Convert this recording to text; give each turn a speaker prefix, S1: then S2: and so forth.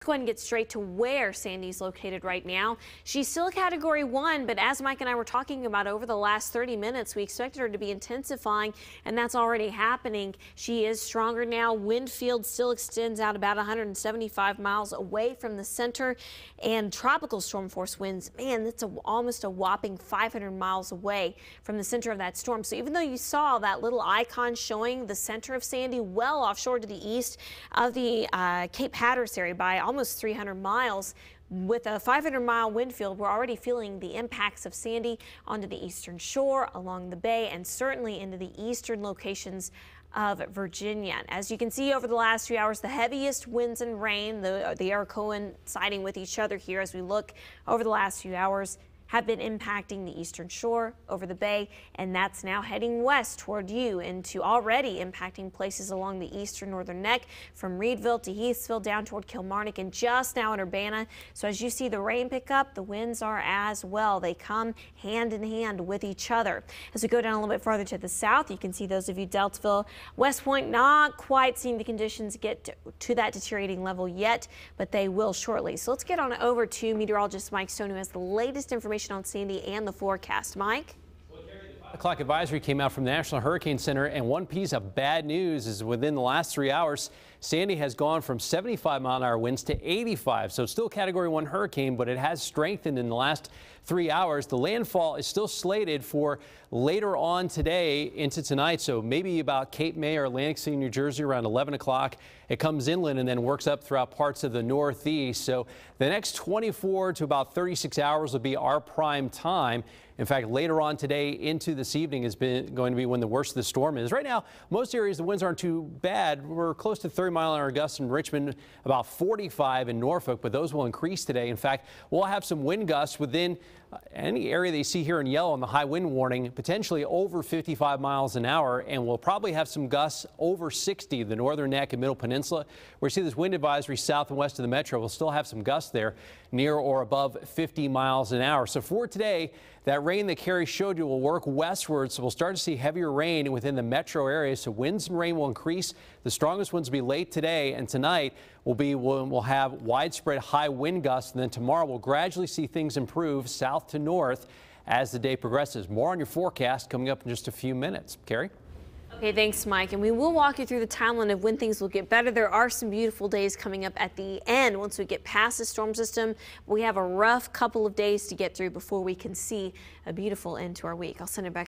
S1: Go ahead and get straight to where Sandy's located right now. She's still a Category 1, but as Mike and I were talking about over the last 30 minutes, we expected her to be intensifying, and that's already happening. She is stronger now. Wind field still extends out about 175 miles away from the center, and tropical storm force winds, man, that's almost a whopping 500 miles away from the center of that storm. So even though you saw that little icon showing the center of Sandy well offshore to the east of the Cape Hatteras area by almost 300 miles, with a 500-mile wind field, we're already feeling the impacts of Sandy onto the eastern shore, along the bay, and certainly into the eastern locations of Virginia. As you can see over the last few hours, the heaviest winds and rain, they are coinciding with each other here as we look over the last few hours, have been impacting the eastern shore over the bay, and that's now heading west toward you into already impacting places along the eastern northern neck from Reedville to Heathsville down toward Kilmarnock and just now in Urbana. So as you see the rain pick up, the winds are as well. They come hand in hand with each other. As we go down a little bit farther to the south, you can see those of you Deltaville, West Point, not quite seeing the conditions get to that deteriorating level yet, but they will shortly. So let's get on over to meteorologist Mike Stone, who has the latest information on Sandy and the forecast. Mike?
S2: The 5 o'clock advisory came out from the National Hurricane Center, and one piece of bad news is within the last 3 hours, Sandy has gone from 75-mile-an-hour winds to 85. So it's still a Category 1 hurricane, but it has strengthened in the last 3 hours. The landfall is still slated for later on today into tonight, so maybe about Cape May or Atlantic City, New Jersey around 11 o'clock. It comes inland and then works up throughout parts of the northeast. So the next 24 to about 36 hours will be our prime time. In fact, later on today into this evening is going to be when the worst of the storm is. Right now, most areas the winds aren't too bad. We're close to 30-mile-an-hour gusts in Richmond, about 45 in Norfolk, but those will increase today. In fact, we'll have some wind gusts within any area that you see here in yellow on the high wind warning, potentially over 55 miles an hour, and we'll probably have some gusts over 60, the northern neck and middle peninsula. We see this wind advisory south and west of the metro. We'll still have some gusts there near or above 50 miles an hour. So for today, that rain that Carrie showed you will work westward, so we'll start to see heavier rain within the metro area. So winds and rain will increase. The strongest winds will be late today, and tonight we'll have widespread high wind gusts, and then tomorrow we'll gradually see things improve south to north as the day progresses. More on your forecast coming up in just a few minutes. Carrie?
S1: Okay, thanks, Mike. And we will walk you through the timeline of when things will get better. There are some beautiful days coming up at the end once we get past the storm system. We have a rough couple of days to get through before we can see a beautiful end to our week. I'll send it back